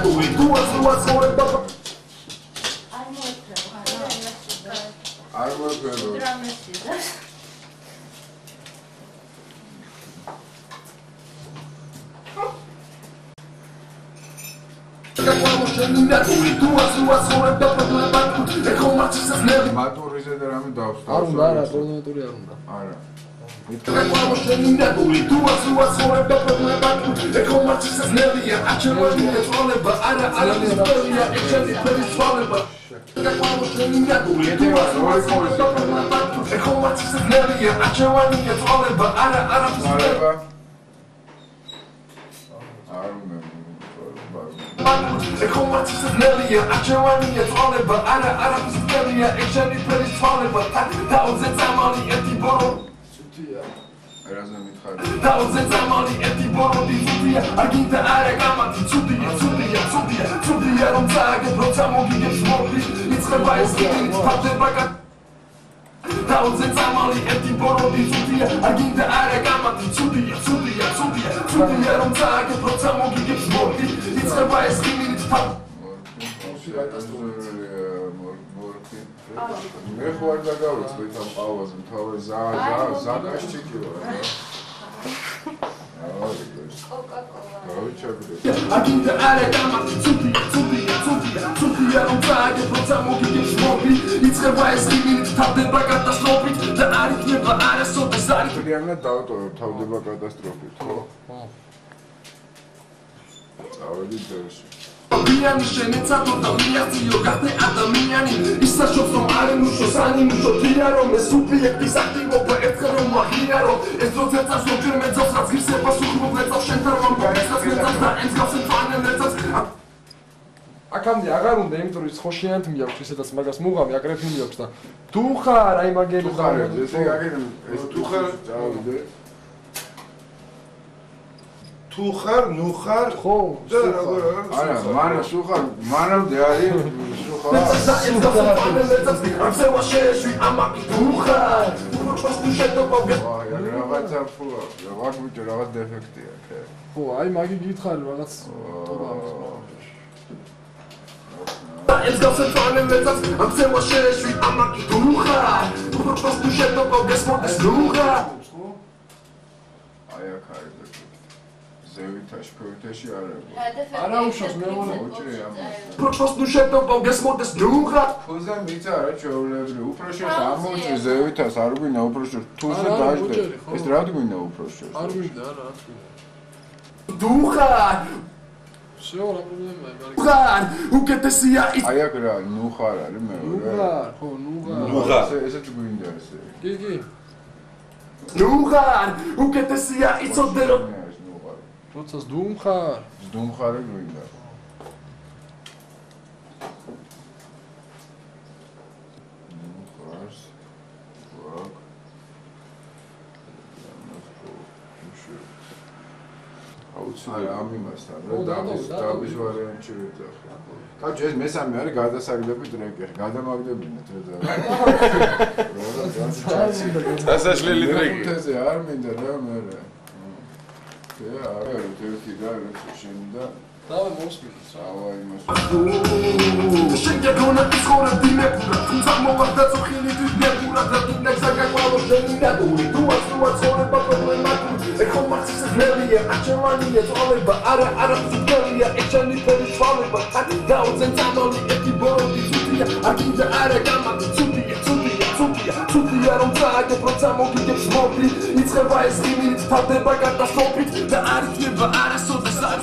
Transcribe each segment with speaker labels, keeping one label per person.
Speaker 1: ნატური თუა ცხოვრება
Speaker 2: არ მოეფერო ნატური თუა ცხოვრება პრობლემა ეხო მარცისას ნელი მატურიზე და რამე დავსწავლე
Speaker 3: არ უნდა არა პრობლემატური არ უნდა
Speaker 2: არა
Speaker 1: ნატური თუა ცხოვრება პრობლემა ეხო მარცისას ნელია აჩვენებია წოლება არა ისტორია ეჩენი პერისვალება ნატური თუა ცხოვრება პრობლემა ეხო მარცისას ნელია აჩვენებია წოლება არა
Speaker 2: ისტორია ეხო მარცისას ნელია აჩვენებია წოლება არა ისტორია ეჩენი პერისვალება დაუზე წამალი ერთი ბორო რაზე მითხარი დაუზე წამალი ერთი ბოროტი ცუდია აგინდა არა გამათი ცუდია რომ წააგებ როცა მოგიგებს მორფი იწყება ეს გიგით ფარდება დაუზე წამალი ერთი ბოროტი ცუდია აგინდა არა გამათი ცუდია რომ წააგებ როცა მოგიგებს მორფი იწყება ეს გიგით მე ხوار დაგავიწყდით ამ ყავაზე თავი ზაგაშჩიკი ვარ აგინდა არა გამათი ცუდია რომ წააგებ როცა მოგიგებს მორფი იწყება ეს გიგით თავდება კატასტროფით და არ იქნება არასოდეს არ იქნება დავტოვებ თავდება კატასტროფით ხო წავედი ძერში Biani scenezzato da miazio gate adamiani Issa șopsom are nușo sani nușo tiaro Me subiect disactivo pe etkero mahiaro Ezroțeța șlo firmețau s-ați grise pa suhru vlețau șentarvan pe ețați vlețați da enzgau sentoane vlețați
Speaker 3: აქამდე აღარ უნდა, იმიტომ რომ ხოშიანთ მიაქვს ესეთაც მაგას მუღამი, აკრეფი მიაქვს და თუ ხარ აი მაგერი
Speaker 2: ხარებს, ესე გაგენ ეს თუ ხარ წავიდე თუ ხარ, ნუ ხარ,
Speaker 3: ხო,
Speaker 2: და როგორ არა, მარა სულ ხარ, მანამდე არის სულ ხარ. რაღაცა ფულა, რაღაც ბიჭო, რაღაც დეფექტია, ხე.
Speaker 3: ხო, აი მაგი გითხარი რაღაც ტობა ამის.
Speaker 1: It's got some fun and let's I'm saying what shit is I'm not duha. Tu propos tu shit to go guess what is duha.
Speaker 2: Aya kaydı. Zevitaş köyteşi araba.
Speaker 3: Ara უშავს მე მგონი.
Speaker 2: Ოჭრე ამ.
Speaker 1: Propos tu shit to go guess what is duha.
Speaker 2: Ხუზე მიწარა ჩეულებრი. უпроშეს ამოჭრე ზევიტას არ გვინდა უпроშეს. თუზე დაждე. ეს რა გვინდა უпроშეს?
Speaker 3: არ გვინდა რა თქვი.
Speaker 1: Duha.
Speaker 3: Всё, რა პრობლემაა, მაგარი.
Speaker 1: ხარ, უკეთესია ის.
Speaker 2: აი აქ რა, ნუ ხარ არის მეორე.
Speaker 3: ნუღარ, ხო, ნუღარ.
Speaker 2: ნუღარ. ესეც გვინდა ესე.
Speaker 3: კი, კი.
Speaker 1: ნუღარ, უკეთესია იცოდე რომ
Speaker 3: როცა ზდუმხარ.
Speaker 2: ზდუმხარი გვინდა. ნუღარს. ვაკ. აუცილებლად ამ იმასთან რა დავის ვარიანტი ვეძახი. კაჭი ეს მესამე არის გადასაგდები ტრეკი. გადამაგდებინეთ რა.
Speaker 4: დასაშლელი ტრეკი.
Speaker 2: თეზე არ მინდა რა მე. არა, ერთი და შენდა.
Speaker 3: დავე მოსმით.
Speaker 2: ავა იმას.
Speaker 1: შენგე გონა ისხორა დინებურა. თუმცა მოვარდა წოხილი დინებურა და დინექსა გაყვალო შენიდა დური. თუა ცხოვრება პრობლემა. ეხო მარცის ნელია აჩვენია წოლება არა სუპერია ეჩენი პერისვალება. დაუძენ წამალი ერთი ბოროტი ცუდია. აგინდა არა გამათი ცუდია რომ წააგებ როცა მოგიგებს მორფი იწყება ეს გიგით თავდება კატასტროფით და არ იქნება არასოდეს არ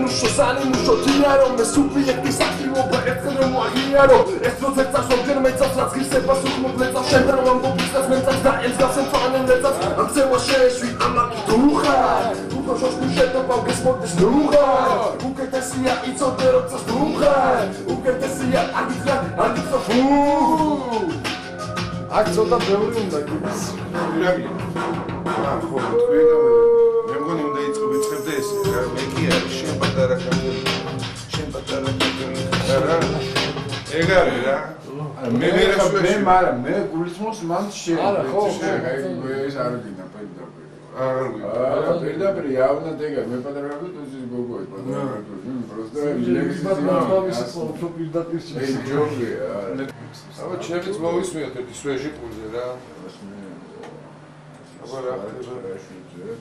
Speaker 1: ნუშო თიარო მე სუბიექტი საქმეობა ერთხელ მოაღიარო ეს როცა სოჯერ მეცავს რაც გისება სულმოკლეცავს შენთან რომ გობისას მეცავს და ეს გასენ ფანენ მეცავს ამ ცევა შეეშვი ამაკი დუხა უხოშოს მუშეტო პავგეს მოდეს დუხა უკეთესია იცოდე როცა დუხა უკეთესია აგიძა ფუ
Speaker 3: აქ ცოტა ბევრი უნდა გიგის.
Speaker 4: რაგია. ხო, თქვენ მე მგონი უნდა იწყებდე ეს. მე კი არის შენ პატარა კაცი. არა. ეგ არის რა.
Speaker 2: მე მაგრამ მე გულისმოს მან შენ.
Speaker 3: არა, ხო,
Speaker 2: ეს არ გინდა პედაგოგი.
Speaker 4: არა, პირდაპირ явно დეგა, მე პატარა ვიყო ის გოგოი, პატარა. просто ლექსის
Speaker 3: პირდაპირ
Speaker 4: ჯობია.
Speaker 2: აბა ჩემიც მოვისმენთ ერთი სვეჟი ყურზე რა. აბა რა ხდება
Speaker 4: შუზე?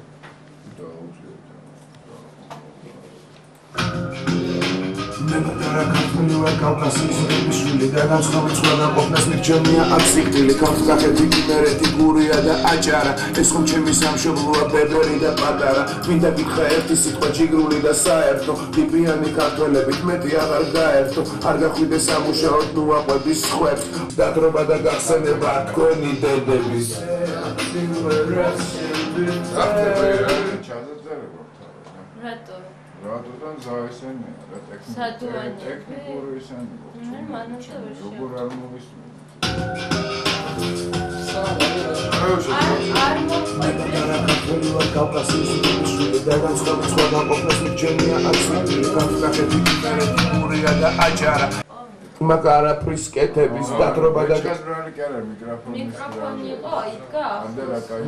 Speaker 1: მე პატარა ქართული ვარ კავკასიის შვილი და განსხვავებით სხვაგან ყოფნას მირჩენია აქ სიკვდილი ქართლახეთი იმერეთი გურია და აჭარა ეს ხომ ჩემი სამშობლოა ბებერი და პატარა მინდა გითხრა ერთი სიტყვა ჯიგრული და საერთო ტიპიანი ქართველებით მეტი აღარ გაერთო არ გახვიდეს ამუშაოდ ნუაყვების ხვებს დათრობა და გახსენება თქვენი დედების
Speaker 4: რატოდან ზაესენია რა ტექნიკური ისანი როგორ არ მოვისმენთ
Speaker 1: პატარა ქართველი ვარ კავკასიის შვილი და განსხვავებით სხვაგან ყოფნას მირჩენია აქ სიკვდილი ქართლახეთი იმერეთი გურია და აჭარა მაგარა პრისკეთების დათრობა და
Speaker 5: მიკროფონი იყო იდგა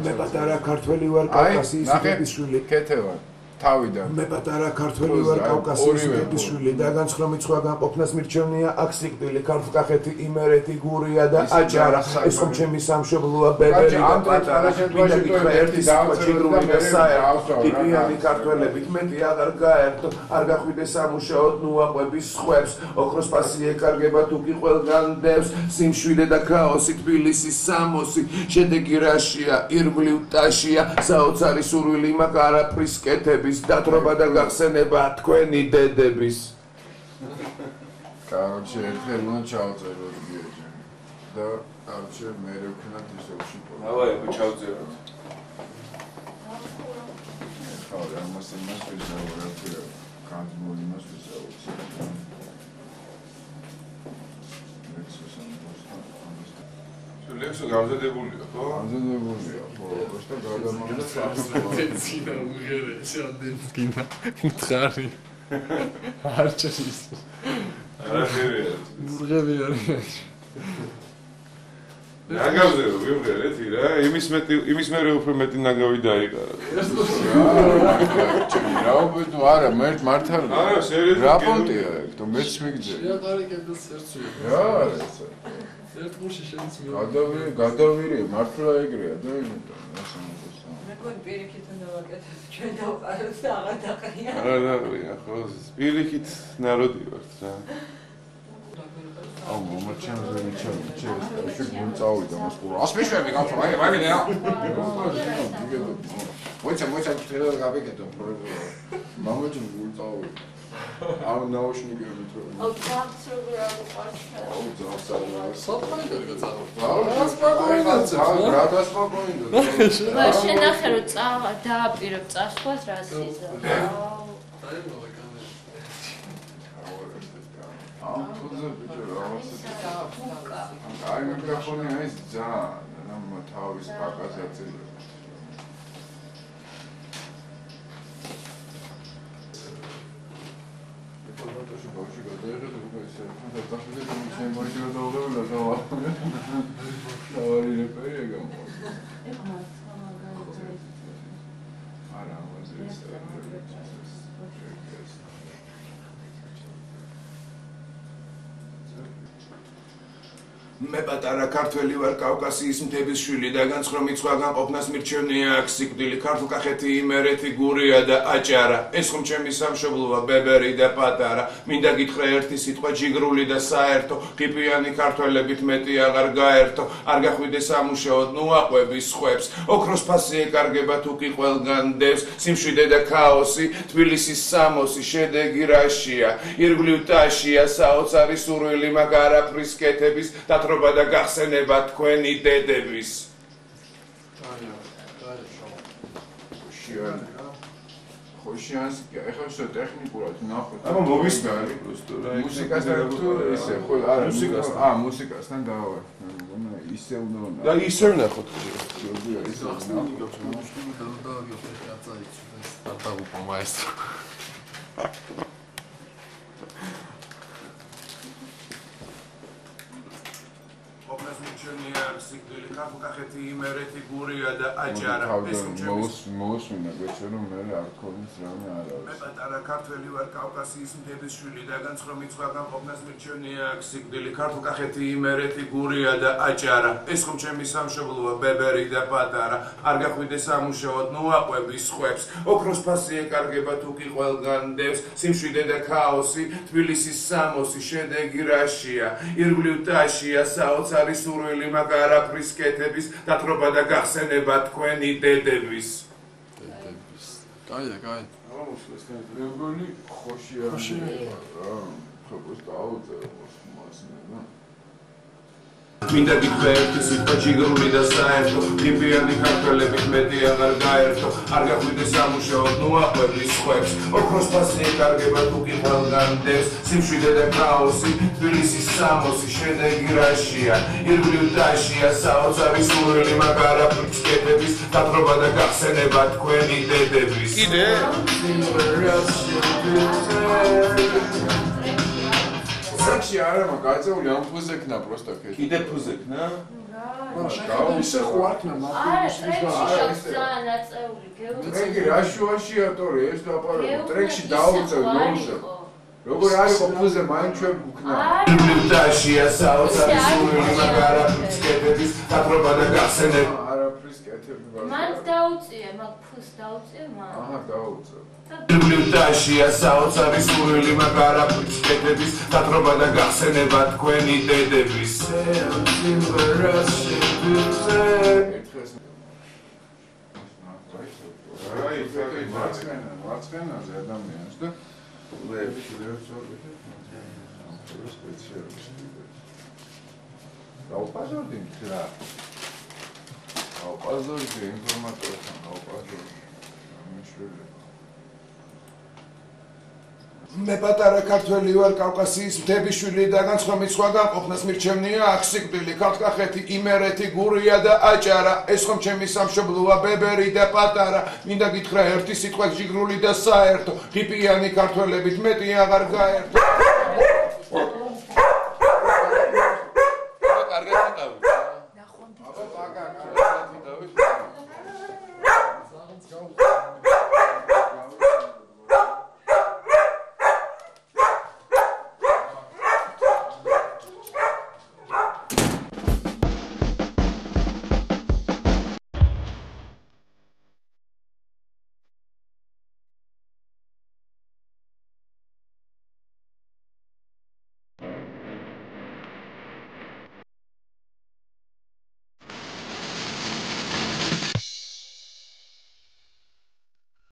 Speaker 1: მე პატარა ქართველი ვარ კავკასიის შვილი
Speaker 4: კეთება თავიდან
Speaker 1: მე პატარა ქართველი ვარ კავკასიის შვილი და განსხვავებით სხვაგან ყოფნას მირჩენია აქ სიკვდილი ქართლახეთი იმერეთი გურია და აჭარა ეს ხომ ჩემი სამშობლოა ბებერი და პატარა მინდა გითხრა ერთი სიტყვა ჯიგრული და საერთო ტიპიანი ქართველებით მეტი აღარ გაერთო არ გახვიდეს ამუშაოდ ნუაყვების ხვებს ოქროს პასი ეკარგება თუ კი ყველგან დევს სიმშვიდე და ქაოსი თბილისის სამოსი შედეგი რაშია ირგვლივ ტაშია საოცარი სურვილი მაგარა პრისკეთების დათრობა და გახსენება თქვენი დედების
Speaker 4: короче ერთხელ უნდა ჩავწეროთ ბიეჯი და короче მე ვქნათ ისე უშიპო
Speaker 2: დავაი ხო ჩავწეროთ
Speaker 4: ხო ამას იმას ვიზაურებ კანტმული იმას ვიზაურებ
Speaker 2: ლექსო გამზადებულია ხო?
Speaker 4: გამზადებულია ხო და გადამაგდა
Speaker 3: ცეცინა უღერე შეადენსკინა მთხარი არჩევის
Speaker 2: არა ხერია
Speaker 3: უღერე არის
Speaker 2: ნაგავზე ვიღერეთ ირა იმის მერე უფრო მეტი ნაგავი დაიყარა
Speaker 4: რა ვბედო არა მე მართალი
Speaker 2: არა სერიოზულად
Speaker 4: რა პონტია ეგ თო მეც მიგძე
Speaker 3: რა კარიკებს ერთში
Speaker 4: რა
Speaker 3: ერთ გულში შეიძლება
Speaker 4: გადავირი მართლა ეგრეა და იმიტომ
Speaker 5: მე გქონი პირიქით უნდა ვაკეთებ ჩვენ დავყაროთ და აღარ დაყრია
Speaker 2: არა ხო პირიქით ნაროდი ვართ რა
Speaker 4: აუ მომაჩემზე მიჩემ გუნწავი და მოსკოვ ასპეშები გავხო მაგინე მოიცა ტრეილერ გავეკეთო მამაჩემ გუნწავი აუ ნაუშნიკები თუ
Speaker 5: აუ ძაღლსროლა უყარს
Speaker 4: აუ ძაღლსროლა
Speaker 3: საფრანგეთში წავალ
Speaker 5: შენახე რომ დააპირებ წასვლას რა სიზა
Speaker 4: აუ თუზე ბიჭო რა აი მიკროფონი არის ძალიან ამ თავის პაკაზე აწილი ფოტოში ბავშვი გადაიღეთ უკვე ისე და დახდეთ რომ ჩემ ბავშვი გადაუღებლა დავა დავარი რეპერია გამო არა ამაზე
Speaker 1: მე პატარა ქართველი ვარ კავკასიის მთების შვილი და განსხვავებით სხვაგან ყოფნას მირჩენია აქ სიკვდილი ქართლკახეთი იმერეთი გურია და აჭარა ეს ხომ ჩემი სამშობლოა ბებერი და პატარა მინდა გითხრა ერთი სიტყვა ჯიგრული და საერთო ტიპიანი ქართველებით მეტი აღარ გაერთო არ გახვიდეს ამუშაოდ ნუაყვების ხვებს ოქროს ფასი ეკარგება თუ კი ყველგან დევს სიმშვიდე და ქაოსი თბილისის სამოსი შედეგი რაშია ირგვლივ ტაშია საოცარი სურვილი მაგარა პრისკეთების დათრობა და გახსენება თქვენი დედების
Speaker 4: ხოშიანს ეხლა შე ტექნიკურად ნახოთ
Speaker 2: აბა მოვისმენი просто რა
Speaker 4: მუსიკასთან თუ ისე ხო არა მუსიკასთან დავა ისე უნდა
Speaker 2: და ისე ნახოთ
Speaker 3: ის ახსნილი გოჩმოშტი და წაიწვეს დაგუპო მაესტრო
Speaker 1: ყოფნას
Speaker 2: მიჩვენია სიკვდილი ქართულ-კახეთი იმერეთი გურია და აჭარა ეს
Speaker 4: მოусმინა გვეცე რომ მე არ ქონის რამე არ არის
Speaker 2: მე პატარა ქართველი ვარ კავკასიის მთების შვილი და განცხრომი ცხვარგან ყოფნას მიჩვენია სიკვდილი ქართულ-კახეთი იმერეთი გურია და აჭარა ეს ხომ ჩემი სამშობლოა ბებერი და პატარა არ გახვიდე სამუშაოდ ნუაყვები სხვებს ოქროს ფასი ეკარგება თუ კი ყველგან დევს სიმშვიდე და ქაოსი თბილისის სამოსი შედეგი რაშია ირგვლივ ტაშია საოცარი სურვილი მაგარ აფრის კეთების დათრობა და გახსენება თქვენი დედების
Speaker 3: კაია
Speaker 4: მეგონი ხოშია ხოპოს დაუწერო მასნა
Speaker 2: მინდა გითხრა ერთი სიტყვა ჯიგრული და საერთო ტიპიანი ქართველებით მეტი აღარ გაერთო არ გახვიდე სამუშაოდ ნუაყვები სხვებს ოქროს ფასი ეკარგება თუ კი ყველგან დევს სიმშვიდე და ქაოსი თბილისის სამოსი შედეგი რაშია ირგვლივ ტაშია საოცარი სურვილი მაგარ აფრის კეთების დათრობა და გახსენება თქვენი დედების კიდე
Speaker 4: Сакში არა მაგაწეული ამ ფუზექნა პროსტა ქეში.
Speaker 2: კიდე ფუზექნა?
Speaker 3: ისე ხო არქნა
Speaker 4: ტრეკი რაშუაშია ტორე ეს დაპარაკო ტრეკში დაუწევ ნოუზე. როგორ არის ფუზე მაინ ჩვენ გქნა.
Speaker 2: ტაშია საოცარი სურვილი მაგარ აფრის კეთების დათრობა და გახსენება
Speaker 4: არაფრის კეთები ვარ.
Speaker 6: მან დაუწია, მაგ ფუს დაუწია მან.
Speaker 4: აჰა დაუწევ.
Speaker 2: ტაშია საოცარი სურვილი მაგარ აფრის კეთების დათრობა და გახსენება თქვენი დედების
Speaker 4: მარცხენაზე ადამიანს და დაუპაზორდი რა დაუპაზორდი ინფორმატორთან დაუპაზორდი ამიშველი
Speaker 2: მე პატარა ქართველი ვარ კავკასიის მთების შვილი და განცხრომი ცხვარგან ყოფნას მირჩევნია აქ სიკვდილი ქართულ-კახეთი იმერეთი გურია და აჭარა ეს ხომ ჩემი სამშობლოა ბებერი და პატარა მინდა გითხრა ერთი სიტყვა ჯიგრული და საერთო ტიპიანი ქართველებით მეტი აღარ გაერთო კარგად იყავი